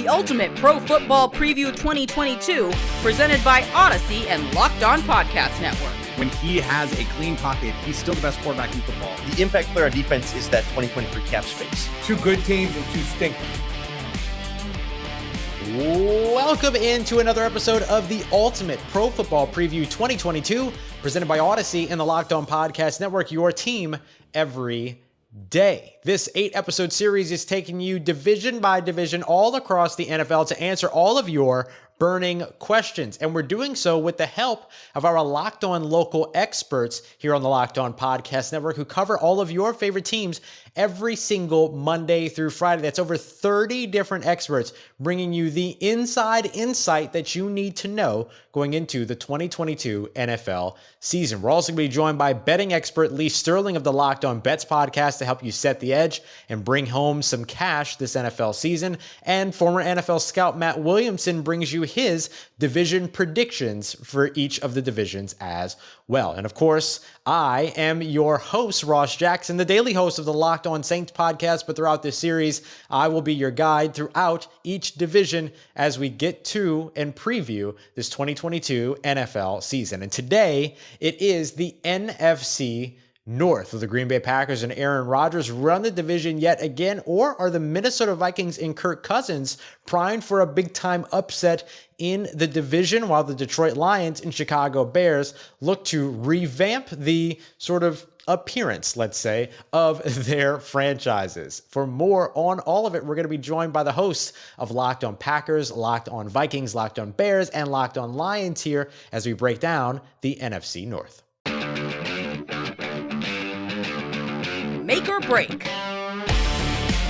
the Ultimate Pro Football Preview 2022, presented by Odyssey and Locked On Podcast Network. When he has a clean pocket, he's still the best quarterback in football. The impact player on defense is that 2023 cap space. Two good teams and two stinkers. Welcome into another episode of the Ultimate Pro Football Preview 2022, presented by Odyssey and the Locked On Podcast Network, your team every day. This 8-episode series is taking you division by division all across the NFL to answer all of your burning questions. And we're doing so with the help of our Locked On local experts here on the Locked On Podcast Network who cover all of your favorite teams every single Monday through Friday. That's over 30 different experts bringing you the inside insight that you need to know going into the 2022 NFL season. We're also going to be joined by betting expert Lee Sterling of the Locked On Bets podcast to help you set the edge and bring home some cash this NFL season. And former NFL scout Matt Williamson brings you his division predictions for each of the divisions as well. And of course, I am your host, Ross Jackson, the daily host of the Locked On Saints podcast. But throughout this series, I will be your guide throughout each division as we get to and preview this 2022 NFL season. And today, it is the NFC North. Will the Green Bay Packers and Aaron Rodgers run the division yet again, or are the Minnesota Vikings and Kirk Cousins primed for a big-time upset in the division, while the Detroit Lions and Chicago Bears look to revamp the sort of appearance, let's say, of their franchises? For more on all of it, we're going to be joined by the hosts of Locked On Packers, Locked On Vikings, Locked On Bears, and Locked On Lions here as we break down the NFC North. Make or break.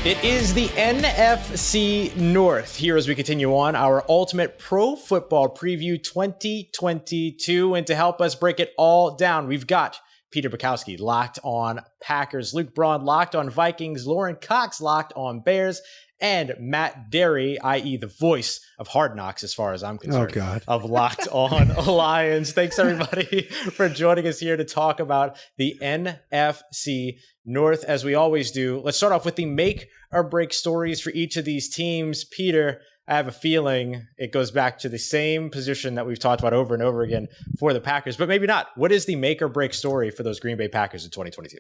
It is the NFC North here as we continue on our Ultimate Pro Football Preview 2022. And to help us break it all down, we've got Peter Bukowski, Locked On Packers, Luke Braun, Locked On Vikings, Lauren Cox, Locked On Bears, and Matt Derry, i.e. the voice of Hard Knocks as far as I'm concerned, of Locked On Lions. Thanks, everybody, for joining us here to talk about the NFC North, as we always do. Let's start off with the make or break stories for each of these teams. Peter, I have a feeling it goes back to the same position that we've talked about over and over again for the Packers, but maybe not. What is the make or break story for those Green Bay Packers in 2022?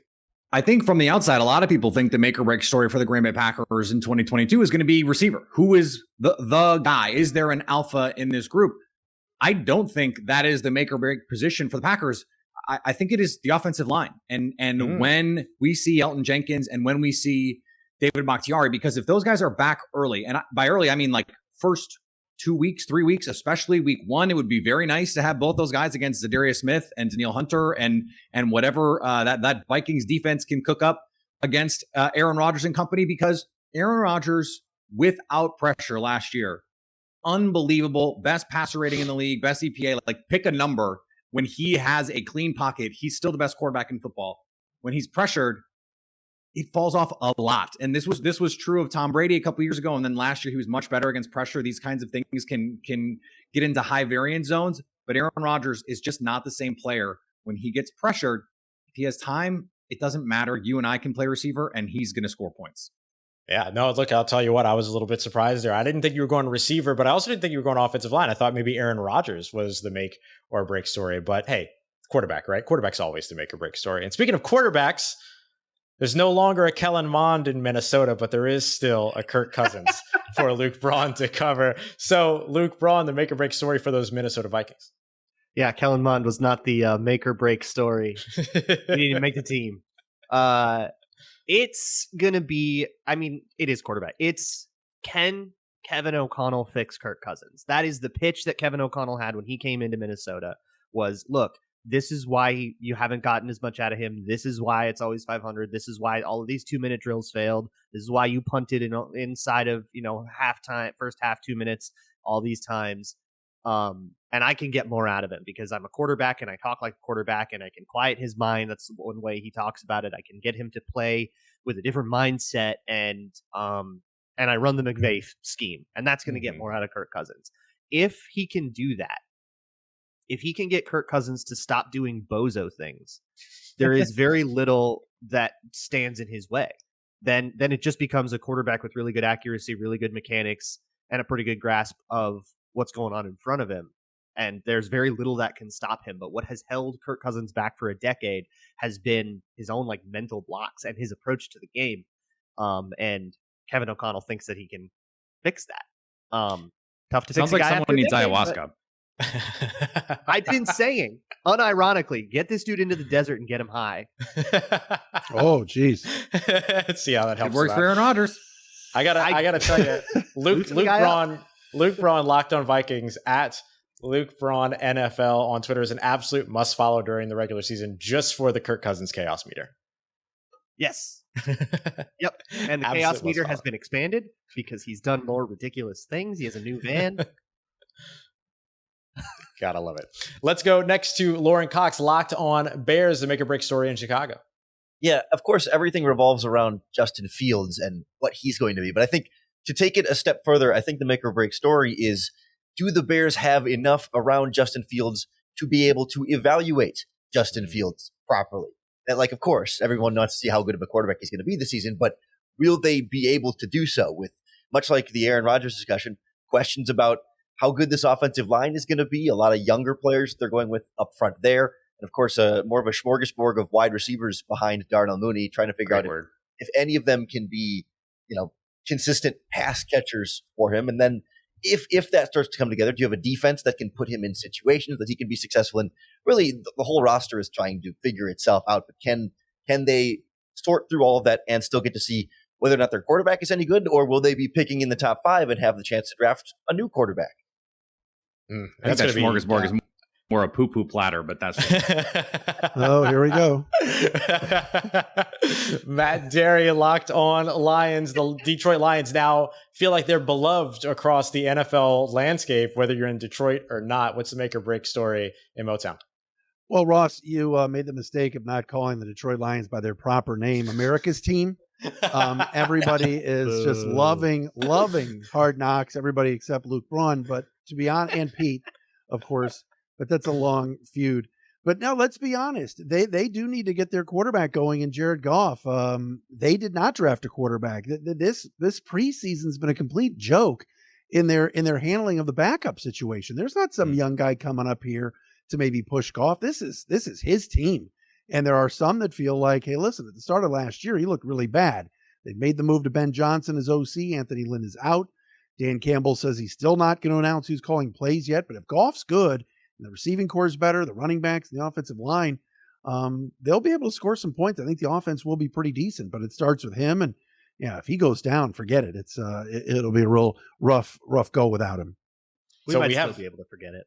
I think from the outside, a lot of people think the make or break story for the Green Bay Packers in 2022 is going to be receiver. Who is the guy? Is there an alpha in this group? I don't think that is the make or break position for the Packers. I think it is the offensive line. And when we see Elton Jenkins and when we see David Bakhtiari, because if those guys are back early, and by early, I mean like first 2 weeks, 3 weeks, especially week one, it would be very nice to have both those guys against Zadarius Smith and Danielle Hunter and whatever that Vikings defense can cook up against Aaron Rodgers and company, because Aaron Rodgers, without pressure last year, unbelievable, best passer rating in the league, best EPA, like pick a number. When he has a clean pocket, he's still the best quarterback in football. When he's pressured, it falls off a lot. And this was true of Tom Brady a couple years ago. And then last year, he was much better against pressure. These kinds of things can get into high variance zones. But Aaron Rodgers is just not the same player when he gets pressured. If he has time, it doesn't matter. You and I can play receiver, and he's going to score points. Yeah, no, look, I'll tell you what, I was a little bit surprised there. I didn't think you were going receiver, but I also didn't think you were going offensive line. I thought maybe Aaron Rodgers was the make or break story. But hey, quarterback, right? Quarterback's always the make or break story. And speaking of quarterbacks, there's no longer a Kellen Mond in Minnesota, but there is still a Kirk Cousins for Luke Braun to cover. So, Luke Braun, the make or break story for those Minnesota Vikings. Yeah, Kellen Mond was not the make or break story. He didn't make the team. It's going to be, I mean, it is quarterback. It's can Kevin O'Connell fix Kirk Cousins? That is the pitch that Kevin O'Connell had when he came into Minnesota was, look, this is why you haven't gotten as much out of him. This is why it's always 500. This is why all of these 2-minute drills failed. This is why you punted inside of, halftime, first half, 2 minutes, all these times. And I can get more out of him because I'm a quarterback and I talk like a quarterback and I can quiet his mind. That's one way he talks about it. I can get him to play with a different mindset and I run the McVay scheme, and that's going to get more out of Kirk Cousins. If he can do that, if he can get Kirk Cousins to stop doing bozo things, there is very little that stands in his way. Then it just becomes a quarterback with really good accuracy, really good mechanics, and a pretty good grasp of what's going on in front of him. And there's very little that can stop him. But what has held Kirk Cousins back for a decade has been his own like mental blocks and his approach to the game. And Kevin O'Connell thinks that he can fix that. Tough to fix. Sounds like someone needs ayahuasca. I've been saying, unironically, get this dude into the desert and get him high. Oh, geez. Let's see how that helps. It works for Aaron Rodgers. I gotta tell you, Luke Braun, Locked On Vikings at Luke Braun NFL on Twitter is an absolute must follow during the regular season, just for the Kirk Cousins chaos meter. Yes. Yep. And the chaos meter has been expanded because he's done more ridiculous things. He has a new van. Gotta love it. Let's go next to Lauren Cox, Locked On Bears, the make or break story in Chicago. Yeah, of course, everything revolves around Justin Fields and what he's going to be. But I think to take it a step further, I think the make or break story is, do the Bears have enough around Justin Fields to be able to evaluate Justin Fields properly? And like, of course, everyone wants to see how good of a quarterback he's going to be this season, but will they be able to do so with, much like the Aaron Rodgers discussion, questions about how good this offensive line is going to be, a lot of younger players that they're going with up front there, and of course, more of a smorgasbord of wide receivers behind Darnell Mooney, trying to figure out if any of them can be, consistent pass catchers for him. And then if that starts to come together, do you have a defense that can put him in situations that he can be successful in? Really, the whole roster is trying to figure itself out. But can they sort through all of that and still get to see whether or not their quarterback is any good, or will they be picking in the top 5 and have the chance to draft a new quarterback? I think that smorgasbord is more a poo-poo platter, but that's Oh, here we go. Matt Derry, Locked On Lions. The Detroit Lions now feel like they're beloved across the NFL landscape, whether you're in Detroit or not. What's the make or break story in Motown? Well, Ross, you made the mistake of not calling the Detroit Lions by their proper name, America's team. Everybody is just loving Hard Knocks, everybody except Luke Braun, but to be honest, and Pete, of course, but that's a long feud. But now let's be honest, they do need to get their quarterback going in Jared Goff. They did not draft a quarterback. This preseason's been a complete joke in their handling of the backup situation. There's not some young guy coming up here to maybe push Goff. This is his team. And there are some that feel like, hey, listen, at the start of last year, he looked really bad. They made the move to Ben Johnson as OC. Anthony Lynn is out. Dan Campbell says he's still not going to announce who's calling plays yet. But if Goff's good and the receiving core is better, the running backs and the offensive line, they'll be able to score some points. I think the offense will be pretty decent, but it starts with him. And yeah, if he goes down, forget it. It'll be a real rough go without him. We might still be able to forget it.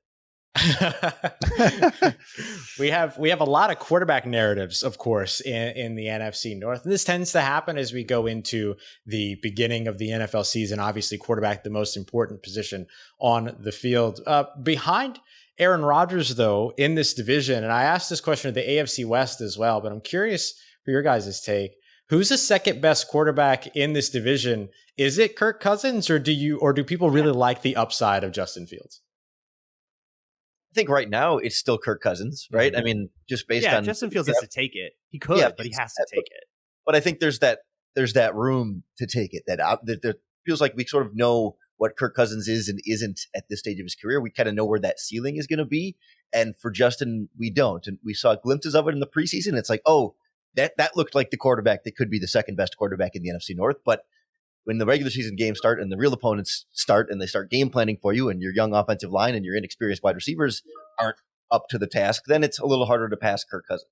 we have a lot of quarterback narratives, of course, in the NFC North. And this tends to happen as we go into the beginning of the NFL season. Obviously, quarterback, the most important position on the field. Behind Aaron Rodgers, though, in this division, and I asked this question of the AFC West as well, but I'm curious for your guys' take. Who's the second best quarterback in this division? Is it Kirk Cousins, or do people really like the upside of Justin Fields? I think right now it's still Kirk Cousins, right? Mm-hmm. I mean, just based on Justin Fields has to take it. He could, but he has to take it. But I think there's that room to take it. That there feels like we sort of know what Kirk Cousins is and isn't at this stage of his career. We kind of know where that ceiling is going to be, and for Justin, we don't. And we saw glimpses of it in the preseason. It's like, oh, that looked like the quarterback that could be the second best quarterback in the NFC North, but when the regular season games start and the real opponents start and they start game planning for you and your young offensive line and your inexperienced wide receivers aren't up to the task, then it's a little harder to pass Kirk Cousins.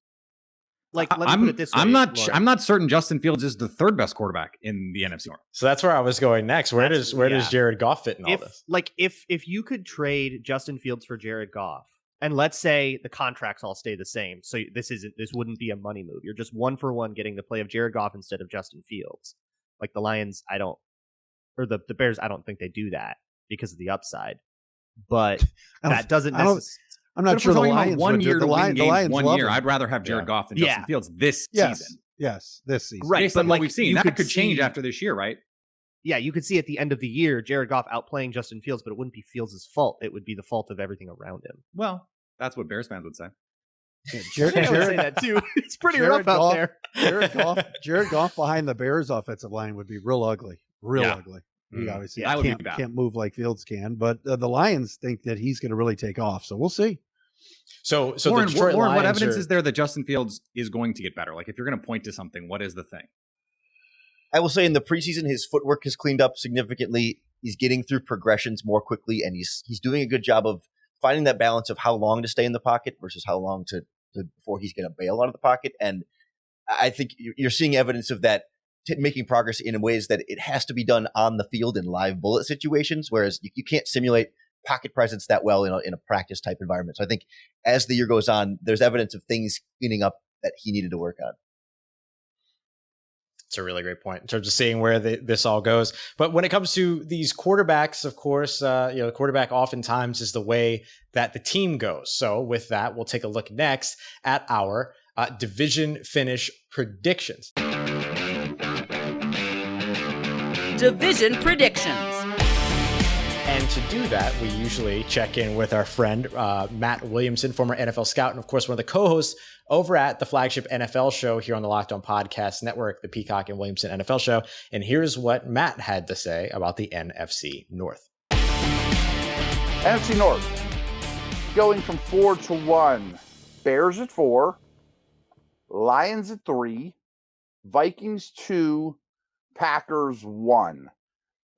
Like, let me put it this way. I'm not certain Justin Fields is the third best quarterback in the NFC North. So that's where I was going next. Where does Jared Goff fit in all this? Like, if you could trade Justin Fields for Jared Goff, and let's say the contracts all stay the same, so this wouldn't be a money move. You're just 1-for-1 getting the play of Jared Goff instead of Justin Fields. Like the Lions, the Bears, I don't think they do that because of the upside. But that doesn't necessarily. I'm not sure the Lions one year the Lions 1 year. I'd rather have Jared Goff than Justin Fields this season. Yes, this season. Right, based on what we've seen, that could change after this year, right? Yeah, you could see at the end of the year Jared Goff outplaying Justin Fields, but it wouldn't be Fields' fault. It would be the fault of everything around him. Well, that's what Bears fans would say. Yeah, Jared would say that too. It's pretty rough out there. Jared Goff behind the Bears offensive line would be real ugly. Ugly. He obviously That would be bad. can't move like Fields can, but the Lions think that he's going to really take off. So we'll see. So Lauren, the Detroit Lions what evidence are, is there that Justin Fields is going to get better? Like, if you're going to point to something, what is the thing? I will say in the preseason, his footwork has cleaned up significantly. He's getting through progressions more quickly, and he's doing a good job of finding that balance of how long to stay in the pocket versus how long to before he's going to bail out of the pocket. And I think you're seeing evidence of that making progress in ways that it has to be done on the field in live bullet situations, whereas you can't simulate pocket presence that well in a practice type environment. So I think as the year goes on, there's evidence of things cleaning up that he needed to work on. It's a really great point in terms of seeing where this all goes. But when it comes to these quarterbacks, of course, the quarterback oftentimes is the way that the team goes. So with that, we'll take a look next at our division finish predictions. Division predictions. And to do that, we usually check in with our friend, Matt Williamson, former NFL scout, and of course, one of the co-hosts over at the flagship NFL show here on the Locked On Podcast Network, the Peacock and Williamson NFL show. And here's what Matt had to say about the NFC North. NFC North, going from 4 to 1. Bears at 4, Lions at 3, Vikings 2, Packers 1.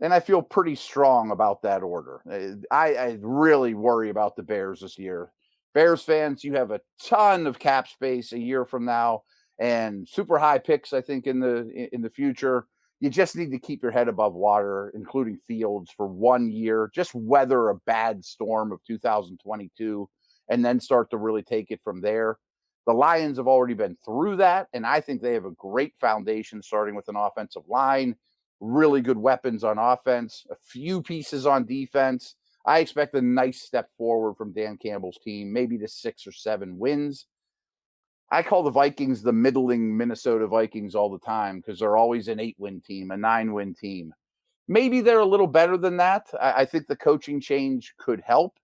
And I feel pretty strong about that order. I really worry about the Bears this year. Bears fans, you have a ton of cap space a year from now and super high picks, I think, in the future. You just need to keep your head above water, including Fields, for 1 year. Just weather a bad storm of 2022 and then start to really take it from there. The Lions have already been through that, and I think they have a great foundation starting with an offensive line, really good weapons on offense, a few pieces on defense. I expect a nice step forward from Dan Campbell's team, maybe to 6 or 7 wins. I call the Vikings the middling Minnesota Vikings all the time because they're always an 8-win team, a 9-win team. Maybe they're a little better than that. I think the coaching change could help.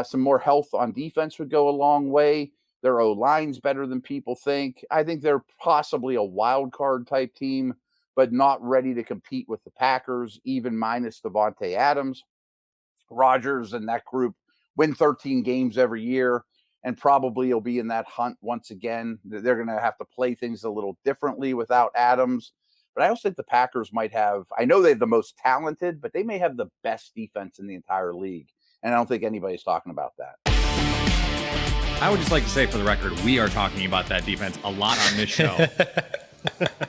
Some more health on defense would go a long way. Their O-line's better than people think. I think they're possibly a wild card type team, but not ready to compete with the Packers, even minus Devontae Adams. Rodgers and that group win 13 games every year, and probably will be in that hunt once again. They're going to have to play things a little differently without Adams. But I also think the Packers might have, I know they have the most talented, but they may have the best defense in the entire league. And I don't think anybody's talking about that. I would just like to say for the record, we are talking about that defense a lot on this show.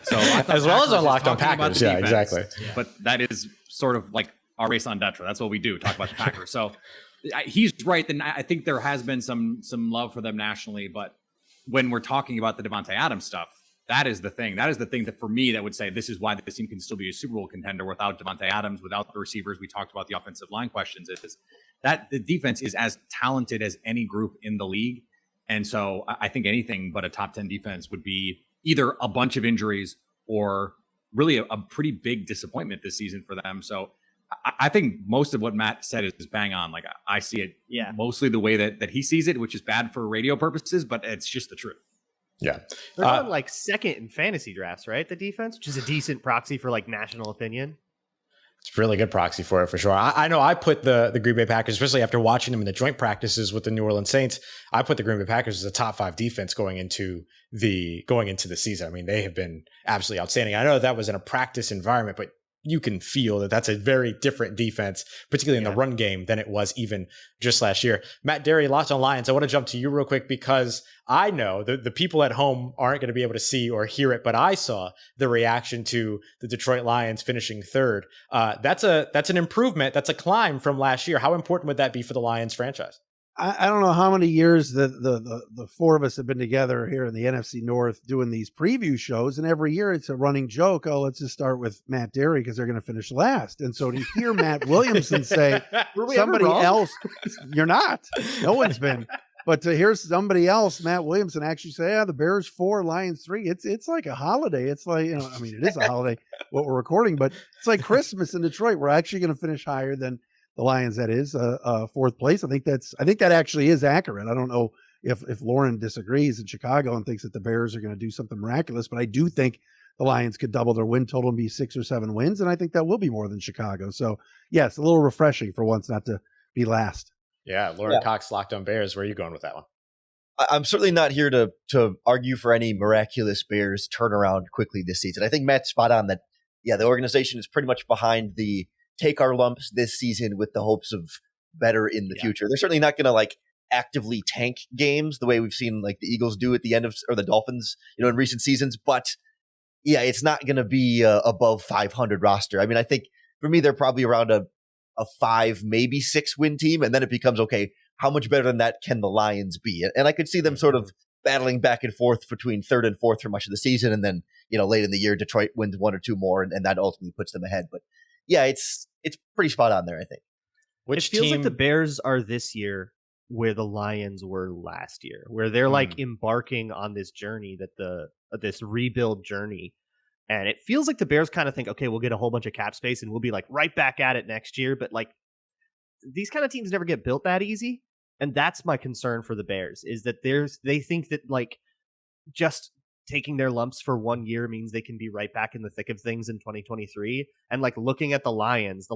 So as well as on Locked On Packers. Yeah, defense, exactly. But that is sort of like our race on Detra. That's what we do, talk about the Packers. So he's right. Then I think there has been some love for them nationally. But when we're talking about the Devontae Adams stuff, that is the thing. That is the thing that for me that would say this is why this team can still be a Super Bowl contender without Devontae Adams, without the receivers. We talked about the offensive line questions. Is that the defense is as talented as any group in the league. And so I think anything but a top 10 defense would be either a bunch of injuries or really a pretty big disappointment this season for them. So I think most of what Matt said is bang on. Like I see it mostly the way that he sees it, which is bad for radio purposes, but it's just the truth. Yeah. They're going like second in fantasy drafts, right? The defense, which is a decent proxy for like national opinion. It's a really good proxy for it, for sure. I know I put the Green Bay Packers, especially after watching them in the joint practices with the New Orleans Saints, I put the Green Bay Packers as a top 5 defense going into the season. I mean, they have been absolutely outstanding. I know that was in a practice environment, but you can feel that that's a very different defense, particularly in the run game, than it was even just last year. Matt Derry, Locked On Lions. I want to jump to you real quick because I know the people at home aren't going to be able to see or hear it, but I saw the reaction to the Detroit Lions finishing 3rd. That's an improvement. That's a climb from last year. How important would that be for the Lions franchise? I don't know how many years the 4 of us have been together here in the NFC North doing these preview shows, and every year it's a running joke. Oh, let's just start with Matt Derry because they're going to finish last. And so to hear Matt Williamson say somebody else, you're not. No one's been. But to hear somebody else, Matt Williamson, actually say, the Bears 4, Lions 3, it's like a holiday. It's like, I mean, it is a holiday what we're recording, but it's like Christmas in Detroit. We're actually going to finish higher than the Lions, that is 4th place. I think that actually is accurate. I don't know if Lauren disagrees in Chicago and thinks that the Bears are going to do something miraculous, but I do think the Lions could double their win total and be 6 or 7 wins. And I think that will be more than Chicago. So yes, a little refreshing for once not to be last. Yeah. Lauren Cox, Locked On Bears. Where are you going with that one? I'm certainly not here to argue for any miraculous Bears turnaround quickly this season. I think Matt's spot on that. Yeah, the organization is pretty much behind the take our lumps this season with the hopes of better in the future. They're certainly not going to like actively tank games the way we've seen like the Eagles do at the end of, or the Dolphins, in recent seasons. But yeah, it's not going to be above 500 roster. I mean, I think for me, they're probably around a 5, maybe 6 win team. And then it becomes, okay, how much better than that can the Lions be? And I could see them sort of battling back and forth between 3rd and 4th for much of the season. And then, late in the year, Detroit wins 1 or 2 more, and that ultimately puts them ahead. But yeah, it's pretty spot on there, I think. It feels like the Bears are this year where the Lions were last year, where they're like embarking on this journey this rebuild journey. And it feels like the Bears kind of think, okay, we'll get a whole bunch of cap space and we'll be like right back at it next year. But like these kind of teams never get built that easy. And that's my concern for the Bears, is that they think that like just taking their lumps for 1 year means they can be right back in the thick of things in 2023. And like looking at the Lions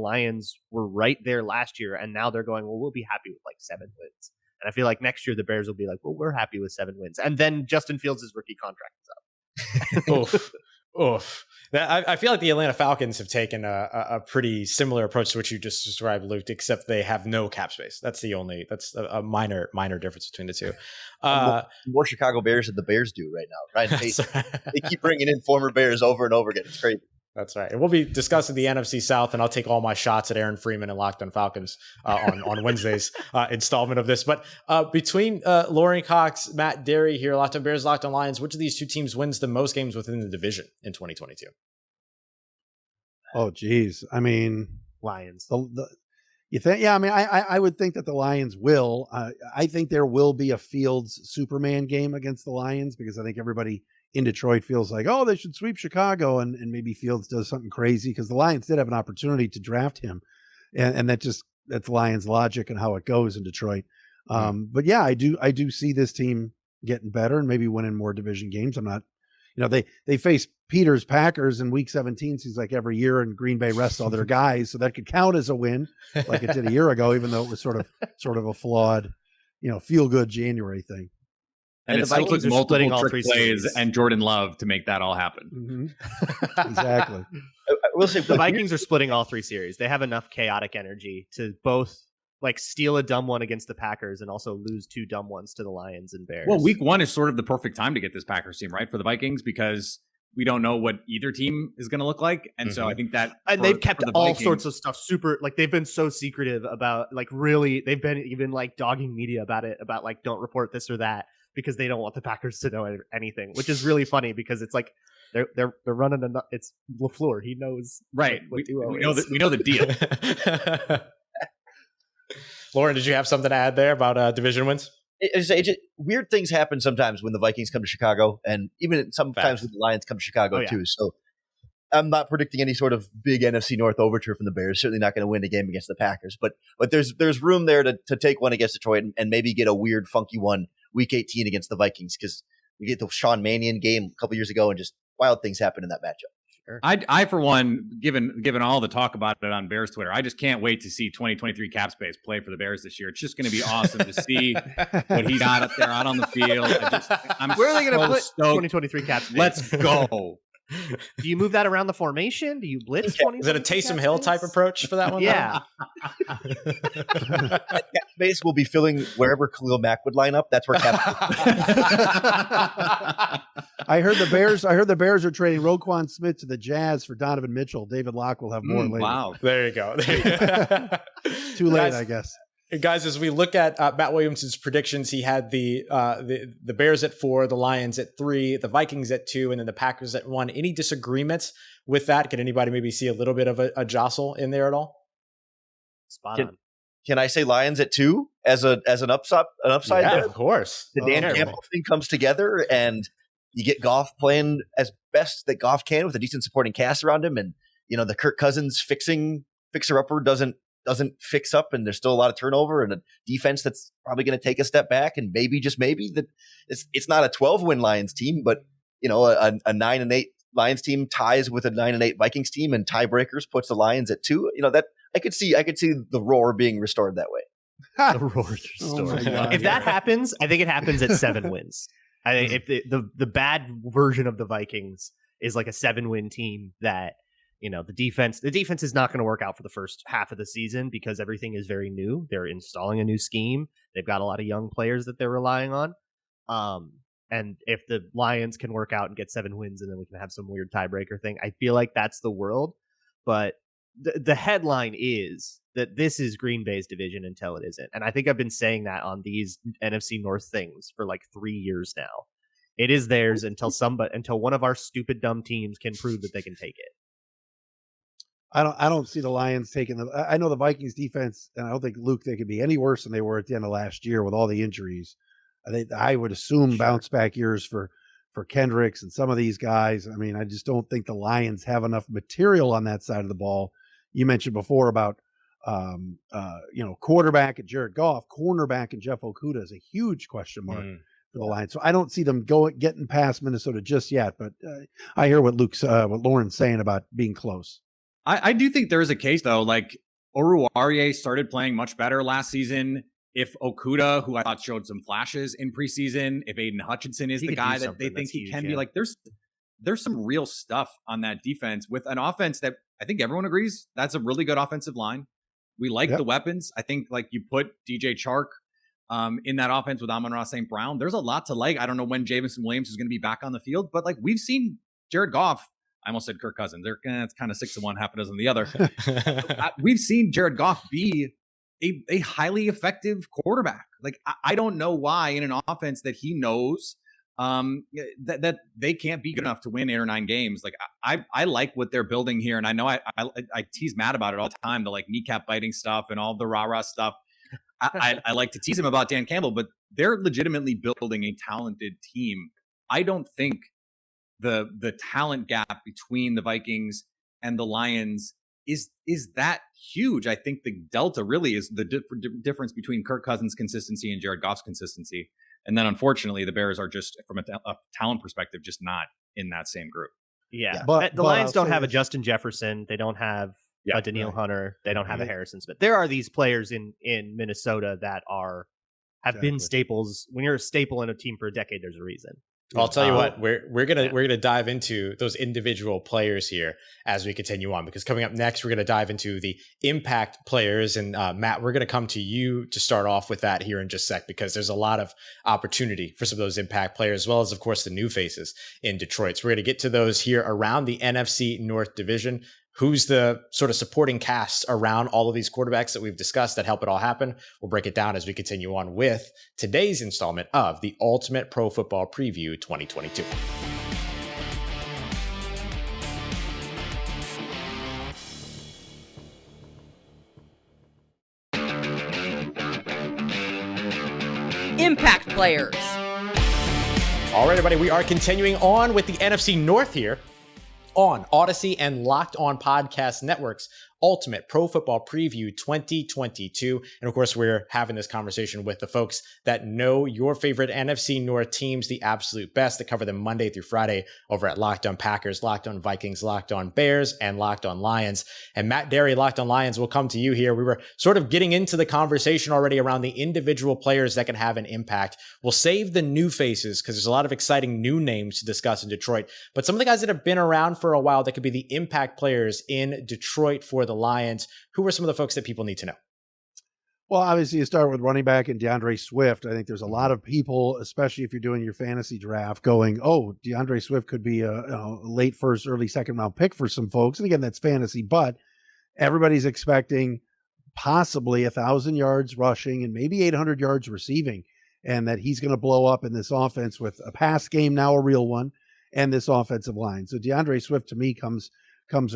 were right there last year. And now they're going, well, we'll be happy with like 7 wins. And I feel like next year the Bears will be like, well, we're happy with 7 wins. And then Justin Fields' rookie contract is up. Oof. Oof. I feel like the Atlanta Falcons have taken a pretty similar approach to what you just described, Luke, except they have no cap space. That's a minor difference between the two. More Chicago Bears than the Bears do right now. Right? They keep bringing in former Bears over and over again. It's crazy. That's right. And we'll be discussing the NFC South, and I'll take all my shots at Aaron Freeman and Locked On Falcons on Wednesday's installment of this. But between Lauren Cox, Matt Derry here, Locked On Bears, Locked On Lions, which of these two teams wins the most games within the division in 2022? Oh, geez. I mean, Lions. You think? Yeah, I mean, I would think that the Lions will. I think there will be a Fields Superman game against the Lions, because I think everybody in Detroit feels like, oh, they should sweep Chicago, and maybe Fields does something crazy, because the Lions did have an opportunity to draft him, and that's Lions logic and how it goes in Detroit. But yeah, I do see this team getting better and maybe winning more division games. I'm not, they face Peter's Packers in week 17, seems like every year, and Green Bay rests all their guys, so that could count as a win, like it did a year ago, even though it was sort of a flawed, feel good January thing. And it still took multiple trick plays and Jordan Love to make that all happen. Mm-hmm. Exactly. I will say the Vikings are splitting all 3 series. They have enough chaotic energy to both like steal a dumb one against the Packers and also lose 2 dumb ones to the Lions and Bears. Well, week 1 is sort of the perfect time to get this Packers team, right, for the Vikings, because we don't know what either team is going to look like. And so I think that they've kept all sorts of stuff super, like they've been so secretive about, like, really, they've been even like dogging media about it, about like, don't report this or that, because they don't want the Packers to know anything, which is really funny, because it's like they're running it's LaFleur. He knows, right? We know the deal. Lauren, did you have something to add there about division wins? Weird things happen sometimes when the Vikings come to Chicago, and even sometimes when the Lions come to Chicago too. So I'm not predicting any sort of big NFC North overture from the Bears. Certainly not going to win a game against the Packers, but there's room there to take one against Detroit and maybe get a weird, funky one Week 18 against the Vikings, because we get the Sean Mannion game a couple years ago, and just wild things happen in that matchup. Sure. I for one, given all the talk about it on Bears Twitter, I just can't wait to see 2023 cap space play for the Bears this year. It's just going to be awesome to see what he's got up there out on the field. Where are they going to put 2023 cap space? Let's go. Do you move that around the formation? Do you blitz? Is it a Taysom Hill type approach for that one? Yeah. Cap space will be filling wherever Khalil Mack would line up. That's where cap I heard the Bears are trading Roquan Smith to the Jazz for Donovan Mitchell. David Locke will have more later. Wow. There you go. Too late, I guess. Guys, as we look at Matt Williams' predictions, he had the Bears at 4, the Lions at 3, the Vikings at 2, and then the Packers at 1. Any disagreements with that? Can anybody maybe see a little bit of a jostle in there at all? Spot on. Can I say Lions at 2 as an upside? Yeah, there? Of course. The Dan Campbell thing comes together, and you get Goff playing as best that Goff can with a decent supporting cast around him, and the Kirk Cousins fixer-upper doesn't fix up, and there's still a lot of turnover and a defense that's probably going to take a step back, and maybe, just maybe, that it's not a 12-win Lions team, but a 9-8 Lions team ties with a 9-8 Vikings team and tiebreakers puts the Lions at 2. That I could see the roar being restored that way. The roar Oh my God. If that happens, I think it happens at 7 wins. I think if the bad version of the Vikings is like a 7-win team that, the defense is not going to work out for the first half of the season because everything is very new. They're installing a new scheme. They've got a lot of young players that they're relying on. And if the Lions can work out and get 7 wins and then we can have some weird tiebreaker thing, I feel like that's the world. But the headline is that this is Green Bay's division until it isn't. And I think I've been saying that on these NFC North things for like 3 years now. It is theirs until one of our stupid dumb teams can prove that they can take it. I don't see the Lions taking I know the Vikings defense, and I don't think, Luke, they could be any worse than they were at the end of last year with all the injuries. I would assume bounce back years for Kendricks and some of these guys. I mean, I just don't think the Lions have enough material on that side of the ball. You mentioned before about quarterback and Jared Goff, cornerback and Jeff Okudah is a huge question mark for the Lions. So I don't see them getting past Minnesota just yet. But I hear what Lauren's saying about being close. I do think there is a case, though. Like, Oruwariye started playing much better last season. If Okudah, who I thought showed some flashes in preseason, if Aiden Hutchinson is the guy that they think he can be, like, there's some real stuff on that defense with an offense that I think everyone agrees that's a really good offensive line. We like the weapons. I think, like, you put DJ Chark in that offense with Amon-Ra St. Brown. There's a lot to like. I don't know when Jameson Williams is going to be back on the field, but, like, we've seen Jared Goff. I almost said Kirk Cousins. It's kind of 6 to 1, half a dozen the other. We've seen Jared Goff be a highly effective quarterback. Like, I don't know why in an offense that he knows that they can't be good enough to win 8 or 9 games. Like, I like what they're building here, and I know I tease Matt about it all the time, the like kneecap biting stuff and all the rah-rah stuff. I like to tease him about Dan Campbell, but they're legitimately building a talented team. I don't think the talent gap between the Vikings and the Lions is that huge. I think the delta really is the difference between Kirk Cousins' consistency and Jared Goff's consistency. And then, unfortunately, the Bears are just, from a talent perspective, just not in that same group. Yeah. But the Lions don't have a Justin Jefferson. They don't have a Daniil Hunter. They don't have a Harrison Smith. There are these players in Minnesota that have been staples. When you're a staple in a team for a decade, there's a reason. I'll tell you what, we're gonna dive into those individual players here as we continue on, because coming up next, we're gonna dive into the impact players. And Matt, we're gonna come to you to start off with that here in just a sec, because there's a lot of opportunity for some of those impact players, as well as, of course, the new faces in Detroit. So we're gonna get to those here around the NFC North Division. Who's the sort of supporting cast around all of these quarterbacks that we've discussed that help it all happen? We'll break it down as we continue on with today's installment of the Ultimate Pro Football Preview 2022. Impact players. All right, everybody, we are continuing on with the NFC North here on Odyssey and Locked On Podcast Network's Ultimate Pro Football Preview 2022. And of course, we're having this conversation with the folks that know your favorite NFC North teams the absolute best, that cover them Monday through Friday over at Locked On Packers, Locked On Vikings, Locked On Bears, and Locked On Lions. And Matt Derry, Locked On Lions, will come to you here. We were sort of getting into the conversation already around the individual players that can have an impact. We'll save the new faces because there's a lot of exciting new names to discuss in Detroit. But some of the guys that have been around for a while that could be the impact players in Detroit for the Lions, who are some of the folks that people need to know? Well, obviously, you start with running back and DeAndre Swift. I think there's a lot of people, especially if you're doing your fantasy draft, going, oh, DeAndre Swift could be a late first, early second round pick for some folks. And again, that's fantasy, but everybody's expecting possibly 1,000 yards rushing and maybe 800 yards receiving, and that he's going to blow up in this offense with a pass game, now a real one, and this offensive line. So DeAndre Swift, to me, comes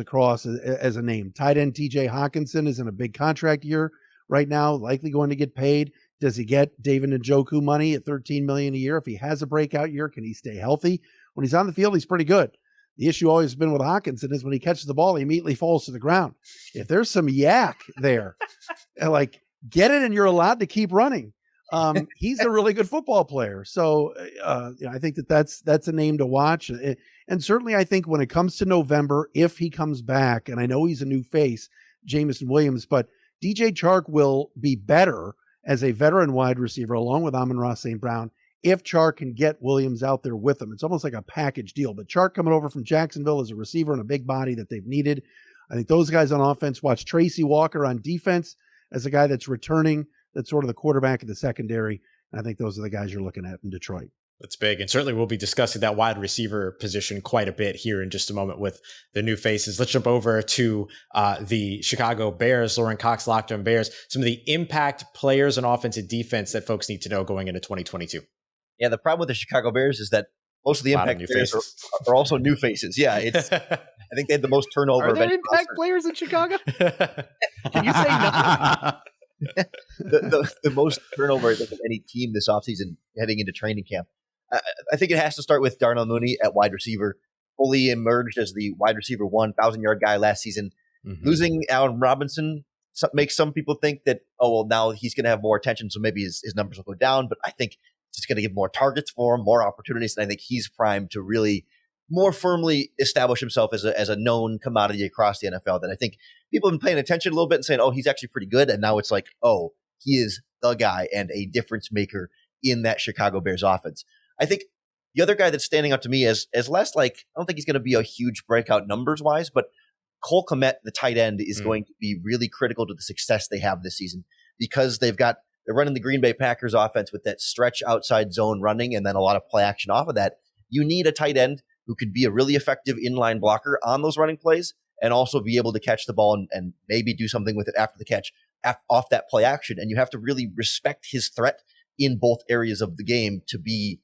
across as a name. Tight end TJ Hawkinson is in a big contract year right now, likely going to get paid. Does he get David Njoku money at $13 million a year? If he has a breakout year, can he stay healthy? When he's on the field, he's pretty good. The issue always been with Hawkinson is when he catches the ball, he immediately falls to the ground. If there's some yak there, like, get it and you're allowed to keep running. He's a really good football player. So I think that's a name to watch. And certainly I think when it comes to November, if he comes back, and I know he's a new face, Jameson Williams, but DJ Chark will be better as a veteran wide receiver along with Amon-Ra St. Brown if Chark can get Williams out there with him. It's almost like a package deal. But Chark coming over from Jacksonville as a receiver and a big body that they've needed. I think those guys on offense. Watch Tracy Walker on defense as a guy that's returning, that's sort of the quarterback of the secondary. And I think those are the guys you're looking at in Detroit. That's big. And certainly we'll be discussing that wide receiver position quite a bit here in just a moment with the new faces. Let's jump over to the Chicago Bears. Lauren Cox, Locked On Bears. Some of the impact players on offense and defense that folks need to know going into 2022. Yeah, the problem with the Chicago Bears is that most of the impact players are also new faces. Yeah, it's. I think they had the most turnover. Are there impact players in Chicago? Can you say no? the most turnover of any team this offseason heading into training camp. I think it has to start with Darnell Mooney at wide receiver, fully emerged as the wide receiver 1,000-yard guy last season. Mm-hmm. Losing Allen Robinson makes some people think that, now he's going to have more attention, so maybe his numbers will go down. But I think it's going to give more targets for him, more opportunities, and I think he's primed to really more firmly establish himself as a known commodity across the NFL. That I think people have been paying attention a little bit and saying, he's actually pretty good. And now it's like, he is the guy and a difference maker in that Chicago Bears offense. I think the other guy that's standing out to me as less I don't think he's going to be a huge breakout numbers wise, but Cole Kmet, the tight end, is going to be really critical to the success they have this season because they're running the Green Bay Packers offense with that stretch outside zone running and then a lot of play action off of that. You need a tight end who could be a really effective inline blocker on those running plays and also be able to catch the ball and maybe do something with it after the catch off that play action. And you have to really respect his threat in both areas of the game to be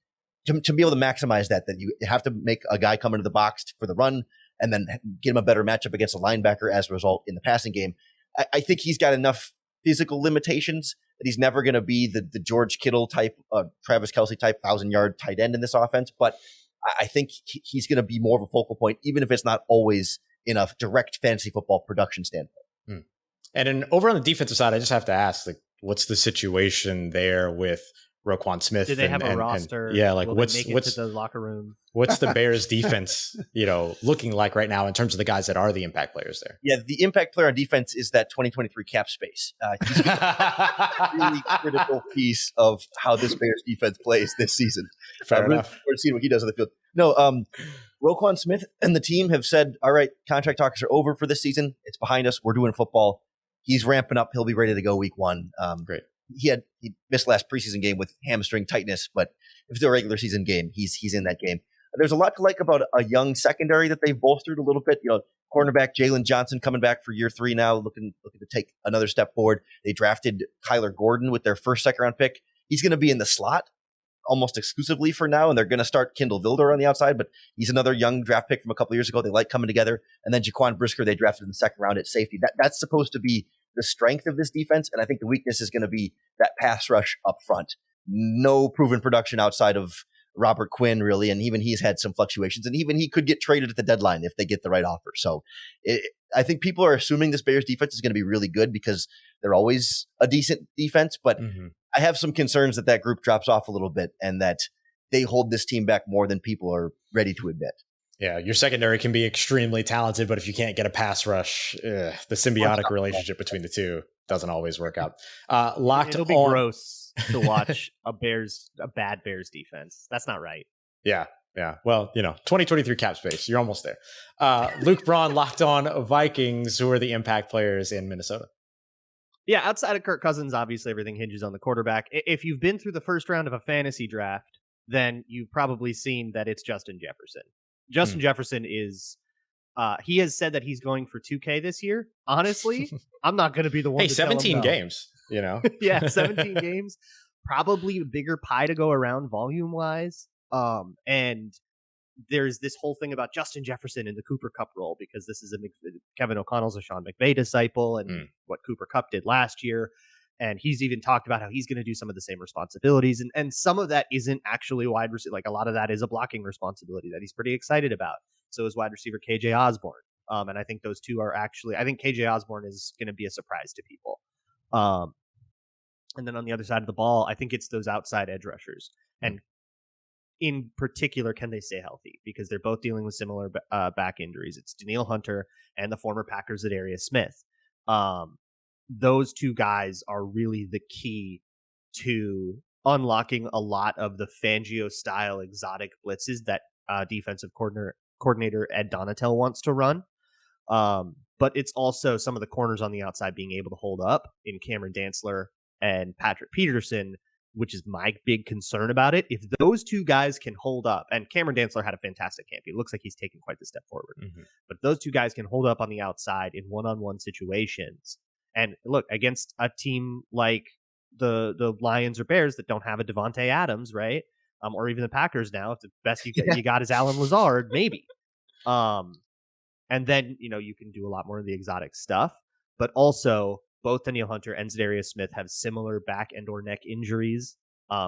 able to maximize that. Then you have to make a guy come into the box for the run and then get him a better matchup against a linebacker as a result in the passing game. I think he's got enough physical limitations that he's never going to be the George Kittle type, Travis Kelce type 1,000-yard tight end in this offense. But I think he's going to be more of a focal point, even if it's not always in a direct fantasy football production standpoint. And then over on the defensive side, I just have to ask, what's the situation there with Roquan Smith? Do they have a roster? What's the locker room? What's the Bears defense, looking like right now in terms of the guys that are the impact players there? Yeah, the impact player on defense is that 2023 cap space. He's a really critical piece of how this Bears defense plays this season. Fair enough. We're seeing what he does on the field. No, Roquan Smith and the team have said, all right, contract talks are over for this season. It's behind us. We're doing football. He's ramping up. He'll be ready to go week 1. Great. He missed last preseason game with hamstring tightness, but if it's a regular season game, he's in that game. There's a lot to like about a young secondary that they've bolstered a little bit. Cornerback Jalen Johnson coming back for year 3 now, looking to take another step forward. They drafted Kyler Gordon with their first second-round pick. He's going to be in the slot almost exclusively for now, and they're going to start Kendall Vilder on the outside, but he's another young draft pick from a couple years ago. They like coming together. And then Jaquan Brisker, they drafted in the second round at safety. That's supposed to be the strength of this defense, and I think the weakness is going to be that pass rush up front. No proven production outside of Robert Quinn, really, and even he's had some fluctuations, and even he could get traded at the deadline if they get the right offer. So I think people are assuming this Bears defense is going to be really good because they're always a decent defense, but I have some concerns that group drops off a little bit and that they hold this team back more than people are ready to admit. Yeah, your secondary can be extremely talented, but if you can't get a pass rush, the symbiotic relationship between the two doesn't always work out. It'll be gross to watch a bad Bears defense. That's not right. Yeah. Well, 2023 cap space. You're almost there. Luke Braun, Locked On Vikings. Who are the impact players in Minnesota? Yeah, outside of Kirk Cousins, obviously everything hinges on the quarterback. If you've been through the first round of a fantasy draft, then you've probably seen that it's Justin Jefferson. Justin Jefferson is, he has said that he's going for 2K this year. Honestly, I'm not going to be the one. Hey, to 17 tell him games, Yeah, 17 games. Probably a bigger pie to go around volume wise. And there's this whole thing about Justin Jefferson in the Cooper Kupp role because this is Kevin O'Connell's a Sean McVay disciple and what Cooper Kupp did last year. And he's even talked about how he's going to do some of the same responsibilities. And some of that isn't actually wide receiver. Like a lot of that is a blocking responsibility that he's pretty excited about. So is wide receiver KJ Osborne. And I think those two are I think KJ Osborne is going to be a surprise to people. And then on the other side of the ball, I think it's those outside edge rushers. And in particular, can they stay healthy? Because they're both dealing with similar back injuries. It's Danielle Hunter and the former Packers Zadarius Smith. Those two guys are really the key to unlocking a lot of the Fangio-style exotic blitzes that defensive coordinator Ed Donatel wants to run. But it's also some of the corners on the outside being able to hold up in Cameron Dantzler and Patrick Peterson, which is my big concern about it. If those two guys can hold up, and Cameron Dantzler had a fantastic camp. It looks like he's taken quite the step forward. Mm-hmm. But if those two guys can hold up on the outside in one-on-one situations, and look, against a team like the Lions or Bears that don't have a Devontae Adams, right? Or even the Packers now, if the best you got is Alan Lazard, maybe. And then, you can do a lot more of the exotic stuff. But also, both Danielle Hunter and Zadarius Smith have similar back and or neck injuries.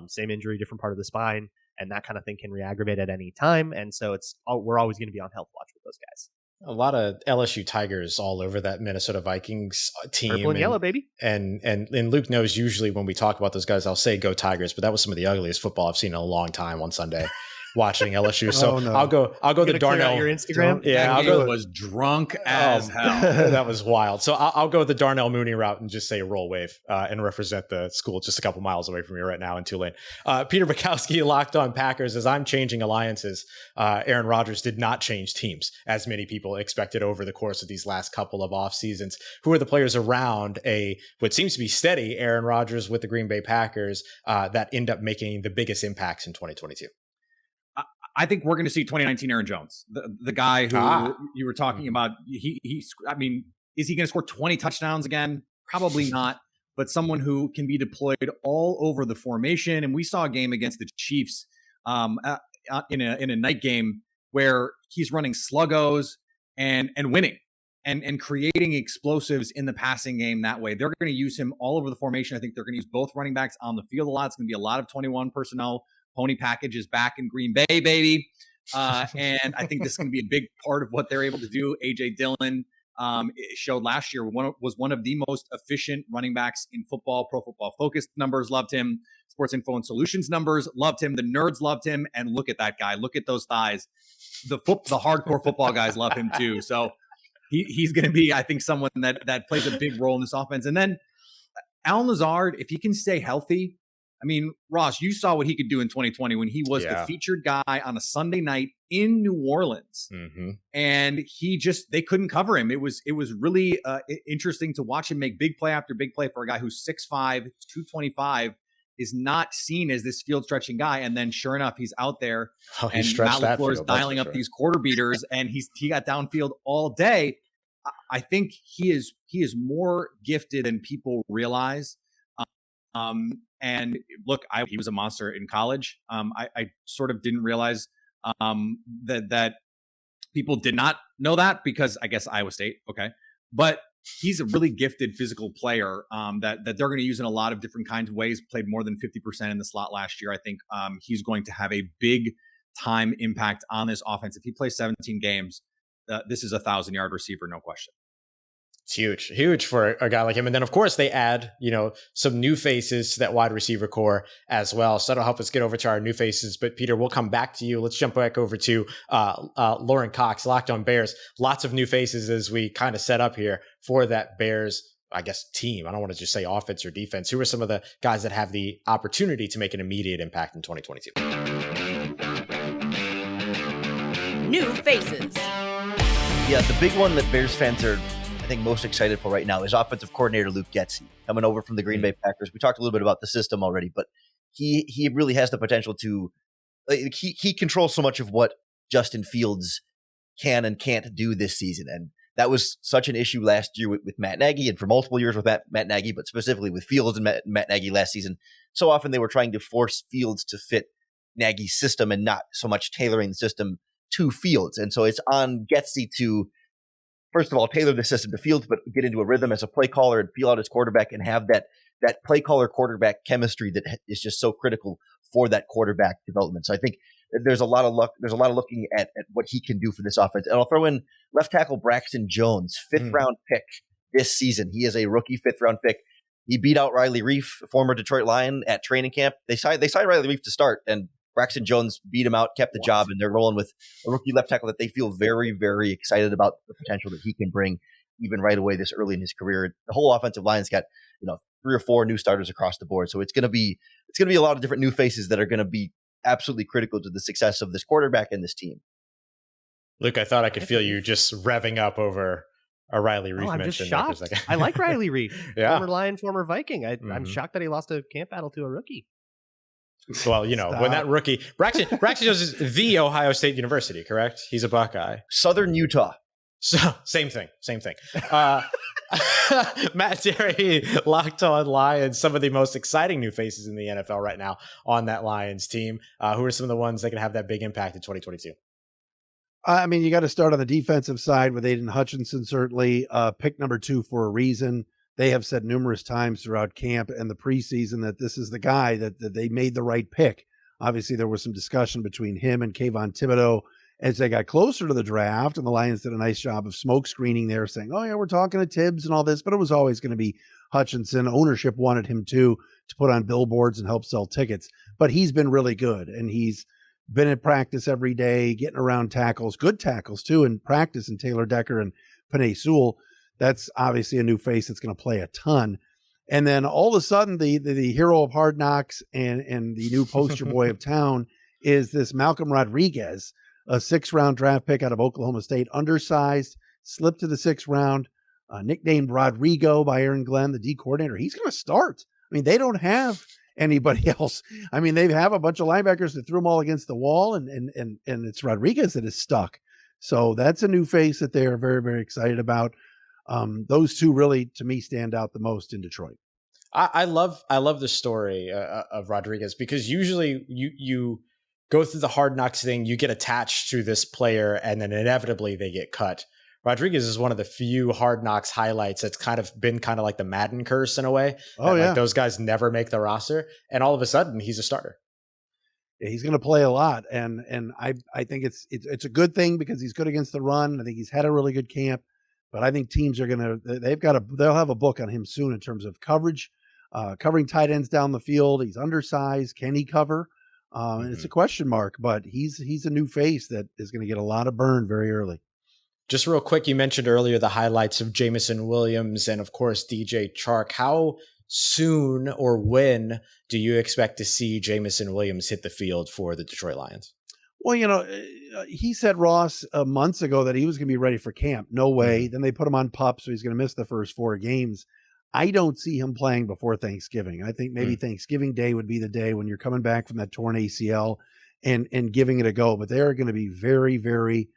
Same injury, different part of the spine. And that kind of thing can re-aggravate at any time. And so we're always going to be on health watch with those guys. A lot of LSU Tigers all over that Minnesota Vikings team. Purple and yellow, baby. And Luke knows usually when we talk about those guys, I'll say go Tigers, but that was some of the ugliest football I've seen in a long time on Sunday. Watching LSU, so no. I'll go the Darnell. Your Instagram, was drunk as hell. That was wild. So I'll go the Darnell Mooney route and just say roll wave and represent the school just a couple miles away from me right now in Tulane. Peter Bukowski, Locked On Packers. As I'm changing alliances, Aaron Rodgers did not change teams as many people expected over the course of these last couple of off seasons. Who are the players around what seems to be steady Aaron Rodgers with the Green Bay Packers that end up making the biggest impacts in 2022? I think we're going to see 2019 Aaron Jones, the guy who you were talking about. I mean, is he going to score 20 touchdowns again? Probably not, but someone who can be deployed all over the formation. And we saw a game against the Chiefs in a night game where he's running sluggos and winning and creating explosives in the passing game that way. They're going to use him all over the formation. I think they're going to use both running backs on the field a lot. It's going to be a lot of 21 personnel. Pony package is back in Green Bay, baby. And I think this is going to be a big part of what they're able to do. A.J. Dillon showed last year was one of the most efficient running backs in football. Pro Football Focus numbers loved him. Sports Info and Solutions numbers loved him. The nerds loved him. And look at that guy. Look at those thighs. The hardcore football guys love him too. So he's going to be, I think, someone that plays a big role in this offense. And then Alan Lazard, if he can stay healthy, I mean, Ross, you saw what he could do in 2020 when he was the featured guy on a Sunday night in New Orleans. Mm-hmm. And they couldn't cover him. It was really interesting to watch him make big play after big play for a guy who's 6'5", 225, is not seen as this field stretching guy. And then sure enough, he's out there and Matt LaFleur is dialing up these quarter beaters and he got downfield all day. I think he is more gifted than people realize. And look, he was a monster in college. I sort of didn't realize that people did not know that because I guess Iowa State. Okay. But he's a really gifted physical player that they're going to use in a lot of different kinds of ways. Played more than 50% in the slot last year. I think he's going to have a big time impact on this offense. If he plays 17 games, this is a 1,000-yard receiver, no question. It's huge for a guy like him. And then, of course, they add, some new faces to that wide receiver core as well. So that'll help us get over to our new faces. But Peter, we'll come back to you. Let's jump back over to Lauren Cox, Locked On Bears. Lots of new faces as we kind of set up here for that Bears, I guess, team. I don't want to just say offense or defense. Who are some of the guys that have the opportunity to make an immediate impact in 2022? New faces. Yeah, the big one that Bears fans are, I think, most excited for right now is offensive coordinator Luke Getsy coming over from the Green Bay Packers. We talked a little bit about the system already, but he really has the potential to he controls so much of what Justin Fields can and can't do this season. And that was such an issue last year with Matt Nagy and for multiple years with Matt Nagy, but specifically with Fields and Matt Nagy last season. So often they were trying to force Fields to fit Nagy's system and not so much tailoring the system to Fields. And so it's on Getsy to, first of all, tailor the system to Fields, but get into a rhythm as a play caller and feel out his quarterback and have that play caller quarterback chemistry that is just so critical for that quarterback development. So I think there's a lot of luck. There's a lot of looking at what he can do for this offense. And I'll throw in left tackle Braxton Jones, 5th round pick this season. He is a rookie 5th round pick. He beat out Riley Reif, former Detroit Lion, at training camp. They signed Riley Reif to start, and Braxton Jones beat him out, kept the job, and they're rolling with a rookie left tackle that they feel very, very excited about the potential that he can bring even right away this early in his career. The whole offensive line's got 3 or 4 new starters across the board, so it's gonna be a lot of different new faces that are gonna be absolutely critical to the success of this quarterback and this team. Luke, I thought I could feel you just revving up over a Riley Reif I'm mention. just shocked. I like Riley Reif, Yeah. former Lion, former Viking. I'm shocked that he lost a camp battle to a rookie. Well, when that rookie, Braxton Jones is the Ohio State University, correct? He's a Buckeye. Southern Utah. So same thing. Matt Terry, Locked On Lions, some of the most exciting new faces in the NFL right now on that Lions team. Who are some of the ones that can have that big impact in 2022? I mean, you got to start on the defensive side with Aiden Hutchinson, certainly pick number 2 for a reason. They have said numerous times throughout camp and the preseason that this is the guy that they made the right pick. Obviously, there was some discussion between him and Kayvon Thibodeau as they got closer to the draft, and the Lions did a nice job of smoke screening there, saying, oh, yeah, we're talking to Tibbs and all this, but it was always going to be Hutchinson. Ownership wanted him to put on billboards and help sell tickets, but he's been really good, and he's been at practice every day, getting around tackles, good tackles too, in practice, and Taylor Decker and Penei Sewell. That's obviously a new face that's going to play a ton. And then all of a sudden, the hero of Hard Knocks and the new poster boy of town is this Malcolm Rodriguez, a 6th-round draft pick out of Oklahoma State, undersized, slipped to the 6th round, nicknamed Rodrigo by Aaron Glenn, the D coordinator. He's going to start. I mean, they don't have anybody else. I mean, they have a bunch of linebackers that threw them all against the wall, and it's Rodriguez that is stuck. So that's a new face that they are very, very excited about. Those two really, to me, stand out the most in Detroit. I love the story of Rodriguez, because usually you go through the Hard Knocks thing, you get attached to this player, and then inevitably they get cut. Rodriguez is one of the few Hard Knocks highlights that's been like the Madden curse in a way. Oh, yeah. Like those guys never make the roster, and all of a sudden he's a starter. Yeah, he's going to play a lot, and I think it's a good thing because he's good against the run. I think he's had a really good camp, but I think teams are they'll have a book on him soon in terms of coverage, covering tight ends down the field. He's undersized. Can he cover? It's a question mark, but he's a new face that is going to get a lot of burn very early. Just real quick, you mentioned earlier the highlights of Jamison Williams and, of course, DJ Chark. How soon or when do you expect to see Jamison Williams hit the field for the Detroit Lions? Well, he said, Ross, months ago that he was going to be ready for camp. No way. Then they put him on PUP, so he's going to miss the first 4 games. I don't see him playing before Thanksgiving. I think maybe Thanksgiving Day would be the day when you're coming back from that torn ACL and giving it a go. But they're going to be very, very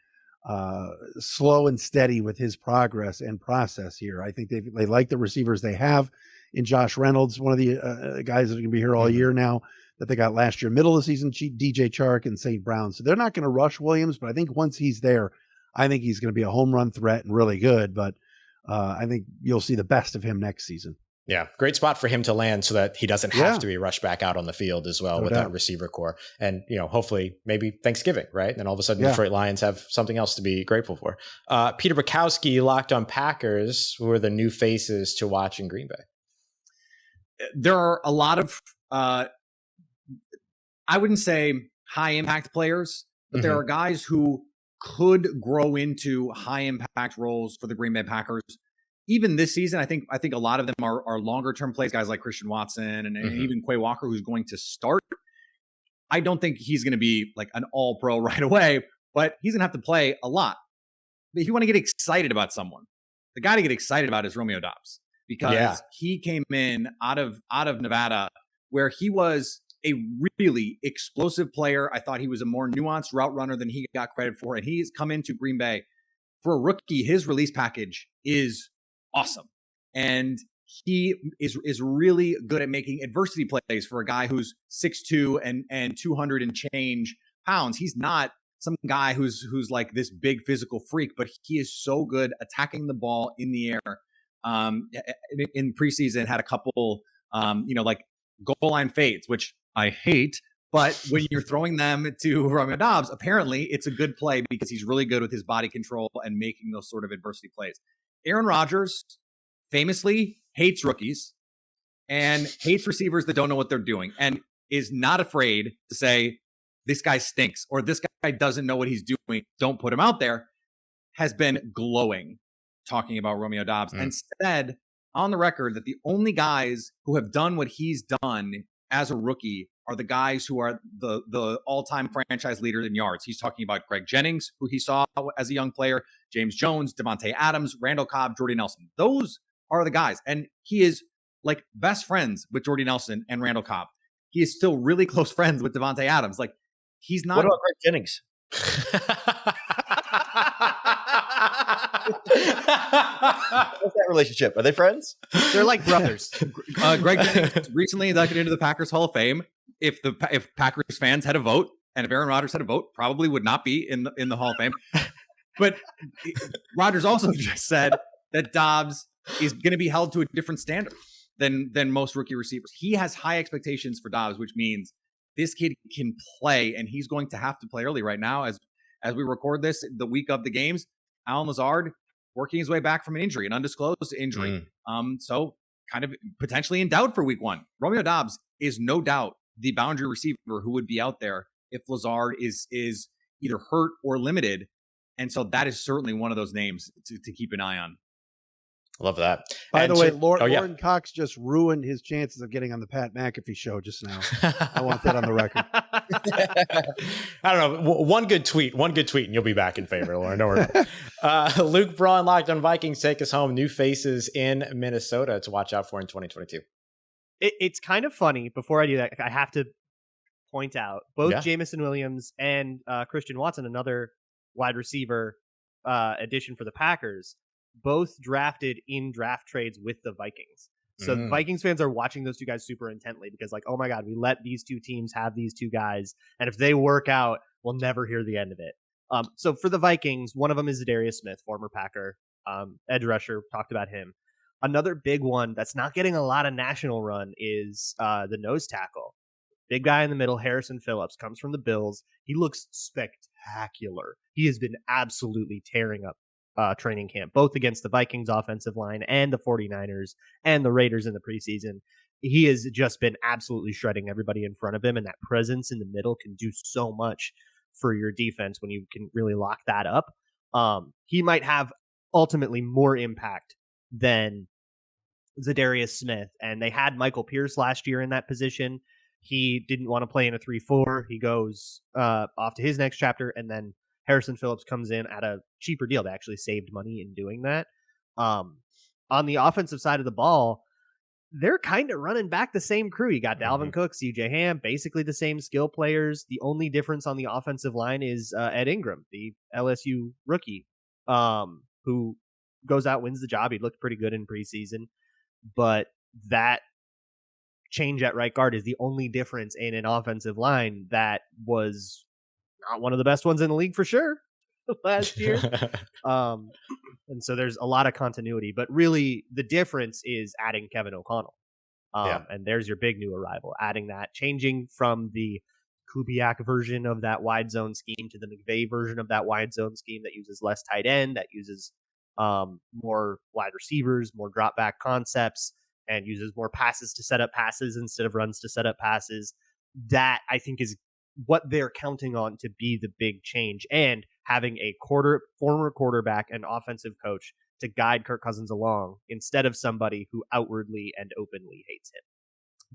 slow and steady with his progress and process here. I think they like the receivers they have in Josh Reynolds, one of the guys that are going to be here all year now that they got last year, middle of the season, DJ Chark and St. Brown. So they're not going to rush Williams, but I think once he's there, I think he's going to be a home run threat and really good. But I think you'll see the best of him next season. Yeah, great spot for him to land so that he doesn't have to be rushed back out on the field as well with that receiver core. And, hopefully maybe Thanksgiving, right? And all of a sudden Detroit Lions have something else to be grateful for. Peter Bukowski, Locked On Packers, who are the new faces to watch in Green Bay. There are a lot of, I wouldn't say high impact players, but there are guys who could grow into high impact roles for the Green Bay Packers. Even this season, I think a lot of them are longer term plays, guys like Christian Watson and even Quay Walker, who's going to start. I don't think he's going to be like an all pro right away, but he's going to have to play a lot. But if you want to get excited about someone, the guy to get excited about is Romeo Doubs, because he came in out of Nevada where he was a really explosive player. I thought he was a more nuanced route runner than he got credit for. And he's come into Green Bay for a rookie. His release package is awesome. And he is really good at making adversity plays for a guy who's 6'2" and 200 and change pounds. He's not some guy who's like this big physical freak, but he is so good attacking the ball in the air. In preseason had a couple, like goal line fades, which I hate, but when you're throwing them to Romeo Doubs, apparently it's a good play because he's really good with his body control and making those sort of adversity plays. Aaron Rodgers famously hates rookies. and hates receivers that don't know what they're doing and is not afraid to say, this guy stinks or this guy doesn't know what he's doing, don't put him out there, has been glowing talking about Romeo Doubs and said on the record that the only guys who have done what he's done as a rookie are the guys who are the all-time franchise leader in yards. He's talking about Greg Jennings, who he saw as a young player, James Jones, Devontae Adams, Randall Cobb, Jordy Nelson. Those are the guys. And he is like best friends with Jordy Nelson and Randall Cobb. He is still really close friends with Devontae Adams. Like, he's not. What about Greg Jennings? What's that relationship? Are they friends? They're like brothers. Greg Jennings recently inducted into the Packers Hall of Fame. If Packers fans had a vote, and if Aaron Rodgers had a vote, probably would not be in the Hall of Fame. But Rodgers also just said that Doubs is going to be held to a different standard than most rookie receivers. He has high expectations for Doubs, which means this kid can play, and he's going to have to play early right now. As we record this, the week of the games, Allen Lazard working his way back from an injury, an undisclosed injury. So kind of potentially in doubt for week one. Romeo Doubs is no doubt the boundary receiver who would be out there if Lazard is either hurt or limited. And so that is certainly one of those names to keep an eye on. Love that. By the way, Lauren Cox just ruined his chances of getting on the Pat McAfee show just now. I want that on the record. I don't know. One good tweet, and you'll be back in favor, Lauren. Don't worry about it. Luke Braun, Locked On Vikings, take us home. New faces in Minnesota to watch out for in 2022. It's kind of funny. Before I do that, I have to point out both Jamison Williams and Christian Watson, another wide receiver addition for the Packers, both drafted in draft trades with the Vikings. So Vikings fans are watching those two guys super intently because, like, oh my God, we let these two teams have these two guys, and if they work out, we'll never hear the end of it. So for the Vikings, one of them is Zadarius Smith, former Packer, edge rusher, talked about him. Another big one that's not getting a lot of national run is the nose tackle. Big guy in the middle, Harrison Phillips, comes from the Bills. He looks spectacular. He has been absolutely tearing up training camp, both against the Vikings offensive line and the 49ers and the Raiders in the preseason. He has just been absolutely shredding everybody in front of him, and that presence in the middle can do so much for your defense when you can really lock that up. He might have ultimately more impact than Zadarius Smith, and they had Michael Pierce last year in that position. He didn't want to play in a 3-4. He goes off to his next chapter, and then Harrison Phillips comes in at a cheaper deal. They actually saved money in doing that. On the offensive side of the ball, they're kind of running back the same crew. You got Dalvin Cook, CJ Ham, basically the same skill players. The only difference on the offensive line is Ed Ingram, the LSU rookie, who goes out, wins the job. He looked pretty good in preseason, but that change at right guard is the only difference in an offensive line that was not one of the best ones in the league for sure last year. And so there's a lot of continuity, but really the difference is adding Kevin O'Connell. And there's your big new arrival, adding that, changing from the Kubiak version of that wide zone scheme to the McVay version of that wide zone scheme that uses less tight end, that uses more wide receivers, more drop back concepts, and uses more passes to set up passes instead of runs to set up passes. That, I think, is what they're counting on to be the big change, and having a former quarterback and offensive coach to guide Kirk Cousins along instead of somebody who outwardly and openly hates him.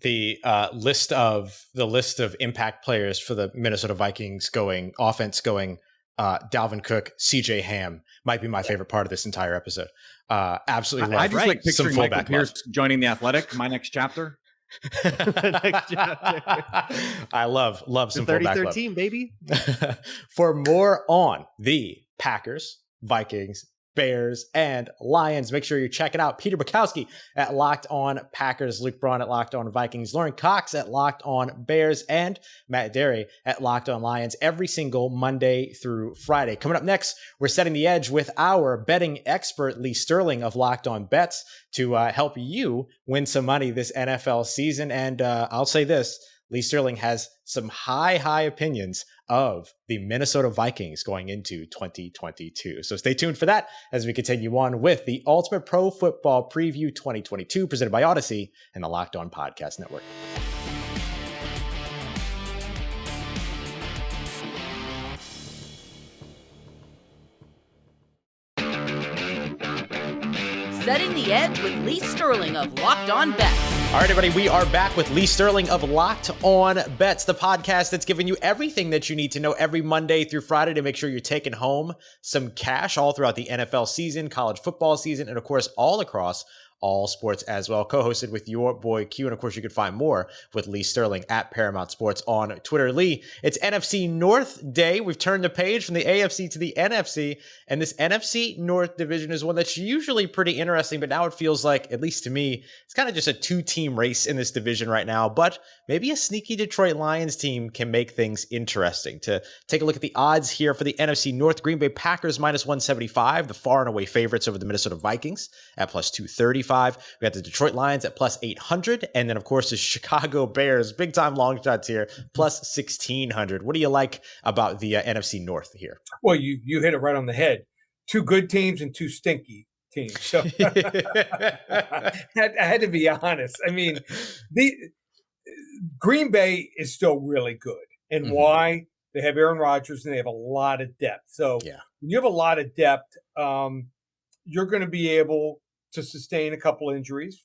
The list of impact players for the Minnesota Vikings offense going Dalvin Cook, CJ Ham might be my favorite part of this entire episode. Absolutely love I just like some picturing Michael fullback Pierce joining the Athletic. My next chapter. Next chapter. I love some fullback love. 30-13, baby. For more on the Packers, Vikings, Bears, and Lions, make sure you check it out. Peter Bukowski at Locked On Packers, Luke Braun at Locked On Vikings, Lauren Cox at Locked On Bears, and Matt Derry at Locked On Lions every single Monday through Friday. Coming up next, we're setting the edge with our betting expert, Lee Sterling of Locked On Bets, to help you win some money this NFL season. And I'll say this, Lee Sterling has some high opinions of the Minnesota Vikings going into 2022. So stay tuned for that as we continue on with the Ultimate Pro Football Preview 2022 presented by Odyssey and the Locked On Podcast Network. Setting the edge with Lee Sterling of Locked On Bets. All right, everybody, we are back with Lee Sterling of Locked On Bets, the podcast that's giving you everything that you need to know every Monday through Friday to make sure you're taking home some cash all throughout the NFL season, college football season, and of course, all across all sports as well. Co-hosted with your boy Q. And of course, you can find more with Lee Sterling at Paramount Sports on Twitter. Lee, it's NFC North Day. We've turned the page from the AFC to the NFC. And this NFC North division is one that's usually pretty interesting. But now it feels like, at least to me, it's kind of just a two-team race in this division right now. But maybe a sneaky Detroit Lions team can make things interesting. To take a look at the odds here for the NFC North, Green Bay Packers minus 175, the far and away favorites over the Minnesota Vikings at plus 235. We got the Detroit Lions at plus 800. And then, of course, the Chicago Bears, big time long shots here, plus 1600. What do you like about the NFC North here? Well, you hit it right on the head. Two good teams and two stinky teams. So I had to be honest. I mean, the Green Bay is still really good. And why? They have Aaron Rodgers and they have a lot of depth. So when you have a lot of depth, you're going to be able to sustain a couple injuries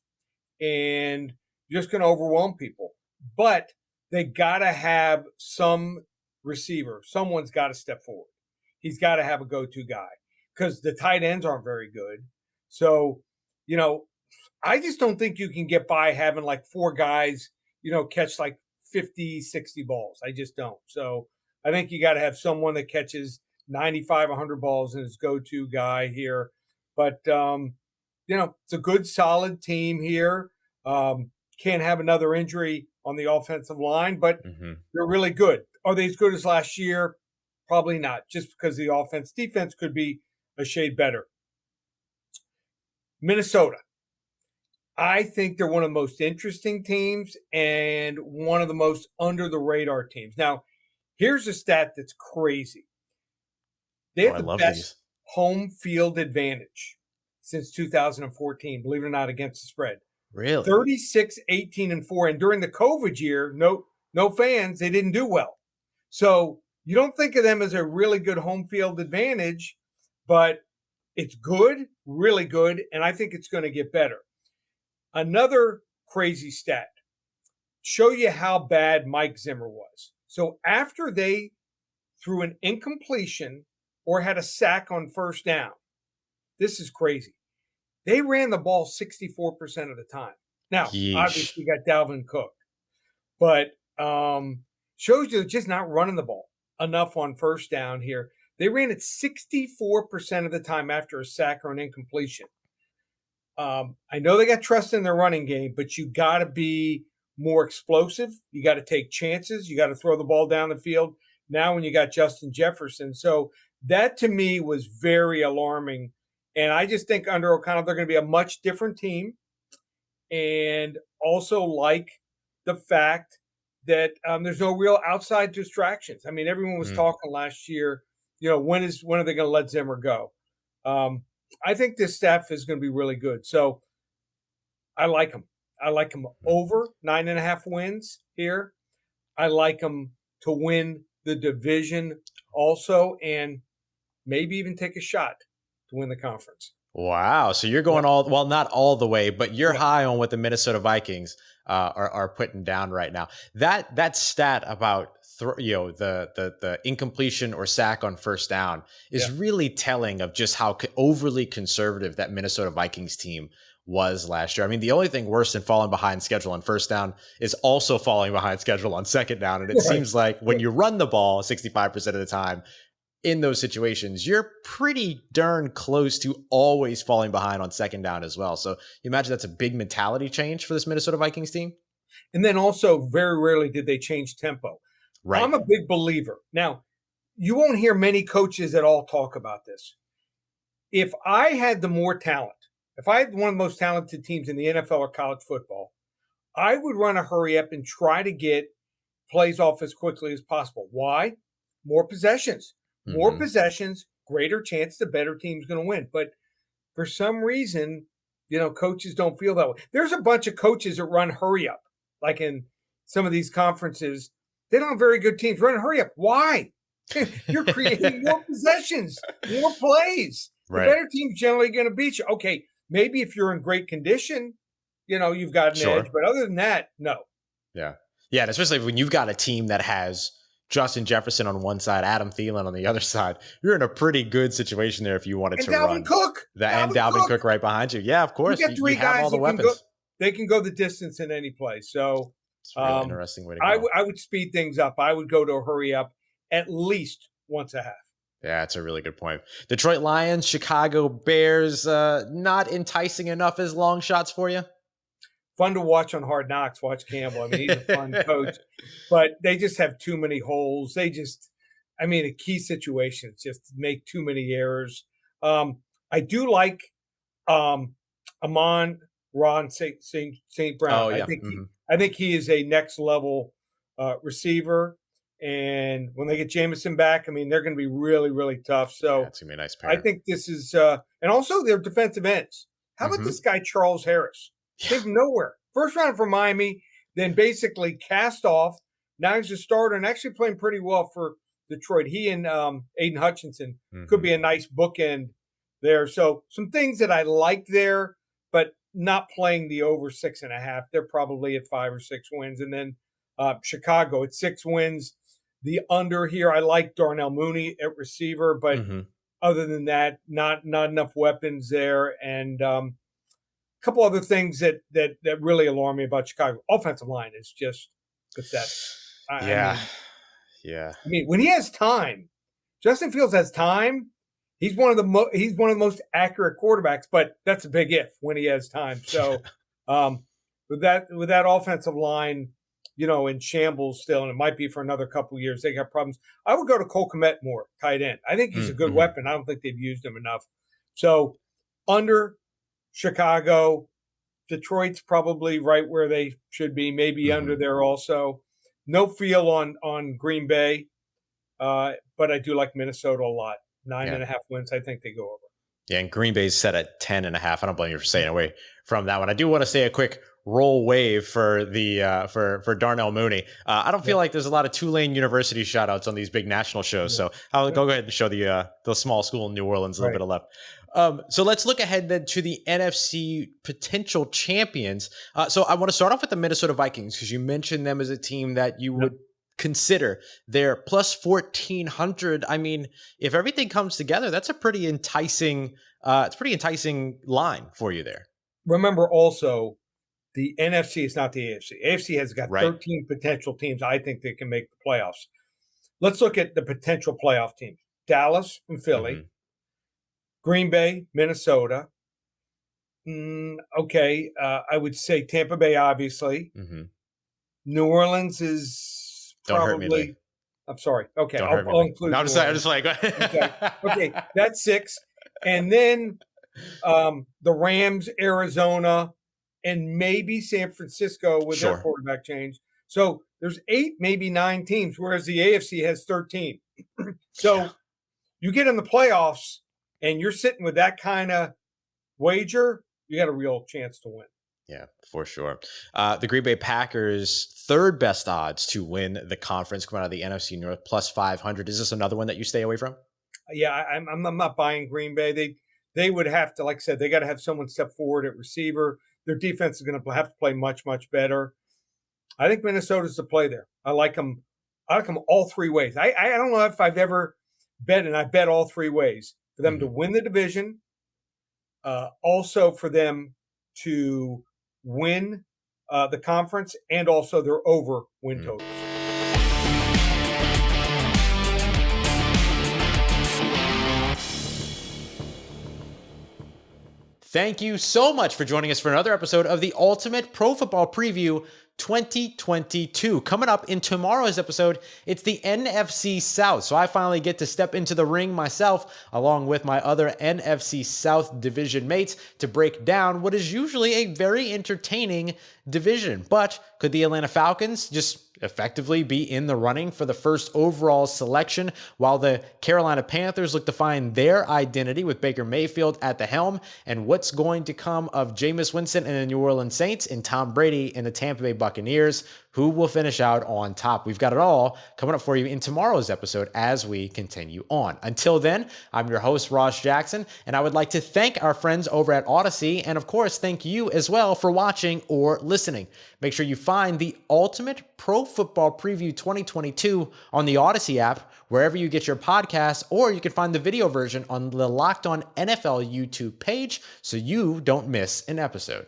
and you're just going to overwhelm people. But they got to have some receiver. Someone's got to step forward. He's got to have a go-to guy because the tight ends aren't very good. So, I just don't think you can get by having like four guys, catch like 50, 60 balls. I just don't. So I think you got to have someone that catches 95, 100 balls and is go-to guy here. But, it's a good, solid team here. Can't have another injury on the offensive line, but they're really good. Are they as good as last year? Probably not, just because the offense. Defense could be a shade better. Minnesota. I think they're one of the most interesting teams and one of the most under-the-radar teams. Now, here's a stat that's crazy. They have the best home field advantage since 2014, believe it or not, against the spread. Really? 36, 18, and 4. And during the COVID year, no fans, they didn't do well. So you don't think of them as a really good home field advantage, but it's good, really good, and I think it's going to get better. Another crazy stat, show you how bad Mike Zimmer was. So after they threw an incompletion or had a sack on first down, this is crazy. They ran the ball 64% of the time. Now, obviously, you got Dalvin Cook, but shows you they're just not running the ball enough on first down here. They ran it 64% of the time after a sack or an incompletion. I know they got trust in their running game, but you got to be more explosive. You got to take chances. You got to throw the ball down the field. Now when you got Justin Jefferson. So that to me was very alarming. And I just think under O'Connell, they're going to be a much different team. And also like the fact that there's no real outside distractions. I mean, everyone was talking last year, when are they going to let Zimmer go? I think this staff is going to be really good. So I like them. I like them over 9.5 wins here. I like them to win the division also, and maybe even take a shot to win the conference. Wow. So you're going not all the way, but you're high on what the Minnesota Vikings are putting down right now. That stat about the incompletion or sack on first down is really telling of just how overly conservative that Minnesota Vikings team was last year. I mean, the only thing worse than falling behind schedule on first down is also falling behind schedule on second down. And it seems like when you run the ball 65% of the time in those situations, you're pretty darn close to always falling behind on second down as well. So you imagine that's a big mentality change for this Minnesota Vikings team. And then also very rarely did they change tempo. Right. I'm a big believer. Now, you won't hear many coaches at all talk about this. If I had the more talent, if I had one of the most talented teams in the NFL or college football, I would run a hurry up and try to get plays off as quickly as possible. Why? More possessions. More possessions, greater chance the better team's going to win. But for some reason, coaches don't feel that way. There's a bunch of coaches that run hurry up, like in some of these conferences. They don't have very good teams. Run hurry up. Why? You're creating more possessions, more plays. Right. The better team's generally going to beat you. Okay, maybe if you're in great condition, you've got an edge. But other than that, no. Yeah. Yeah, and especially when you've got a team that has Justin Jefferson on one side, Adam Thielen on the other side, you're in a pretty good situation there if you wanted to run. Dalvin Cook right behind you. Yeah, of course. You got three guys have all the weapons. They can go the distance in any place. So it's a really interesting way to go. I would speed things up. I would go to a hurry up at least once a half. Yeah, that's a really good point. Detroit Lions, Chicago Bears, not enticing enough as long shots for you? Fun to watch on Hard Knocks, watch Campbell. I mean, he's a fun coach, but they just have too many holes. A key situations just make too many errors. I do like Amon-Ra St. Brown. Oh, yeah. I think he is a next level receiver. And when they get Jameson back, they're going to be really, really tough. So that's going to be a nice pair. I think this is and also their defensive ends. How about this guy, Charles Harris? Came from nowhere. First round for Miami, then basically cast off. Now he's a starter and actually playing pretty well for Detroit. He and Aiden Hutchinson could be a nice bookend there. So some things that I like there, but not playing the over 6.5. They're probably at 5 or 6 wins. And then Chicago at 6 wins. The under here, I like Darnell Mooney at receiver, but other than that, not enough weapons there. And couple other things that really alarm me about Chicago. Offensive line is just pathetic. When he has time, Justin Fields has time. He's one of the most accurate quarterbacks, but that's a big if when he has time. So with that offensive line, in shambles still, and it might be for another couple of years. They got problems. I would go to Cole Kmet more, tight end. I think he's a good weapon. I don't think they've used him enough. So under Chicago, Detroit's probably right where they should be, maybe under there also. No feel on Green Bay, but I do like Minnesota a lot. 9.5 wins, I think they go over. Yeah, and Green Bay's set at 10.5. I don't blame you for staying away from that one. I do want to say a quick roll wave for the for Darnell Mooney. I don't feel like there's a lot of Tulane University shout outs on these big national shows, so I'll go ahead and show the small school in New Orleans a little bit of love. So let's look ahead then to the NFC potential champions. So I want to start off with the Minnesota Vikings because you mentioned them as a team that you would consider. They're plus 1,400. If everything comes together, that's a pretty enticing. It's a pretty enticing line for you there. Remember also, the NFC is not the AFC. AFC has got 13 potential teams. I think they can make the playoffs. Let's look at the potential playoff teams: Dallas and Philly. Green Bay, Minnesota. I would say Tampa Bay, obviously. New Orleans is probably. I'm sorry. Okay, I'll include. No, I'm just like. Okay, that's 6, and then the Rams, Arizona, and maybe San Francisco with their quarterback change. So there's 8, maybe 9 teams, whereas the AFC has 13. So you get in the playoffs. And you're sitting with that kind of wager, you got a real chance to win. Yeah, for sure. The Green Bay Packers, 3rd best odds to win the conference, coming out of the NFC North, plus 500. Is this another one that you stay away from? Yeah, I'm not buying Green Bay. They would have to, like I said, they got to have someone step forward at receiver. Their defense is going to have to play much, much better. I think Minnesota's the play there. I like them all 3 ways. I don't know if I've ever bet, and I bet all 3 ways. For them to win the division, also for them to win the conference, and also their over win totals. Thank you so much for joining us for another episode of the Ultimate Pro Football Preview 2022. Coming up in tomorrow's episode, it's the NFC South. So I finally get to step into the ring myself, along with my other NFC South division mates, to break down what is usually a very entertaining division. But could the Atlanta Falcons just effectively be in the running for the first overall selection, while the Carolina Panthers look to find their identity with Baker Mayfield at the helm, and what's going to come of Jameis Winston and the New Orleans Saints and Tom Brady and the Tampa Bay Buccaneers. Who will finish out on top? We've got it all coming up for you in tomorrow's episode as we continue on. Until then, I'm your host, Ross Jackson, and I would like to thank our friends over at Odyssey, and of course, thank you as well for watching or listening. Make sure you find the Ultimate Pro Football Preview 2022 on the Odyssey app, wherever you get your podcasts, or you can find the video version on the Locked On NFL YouTube page so you don't miss an episode.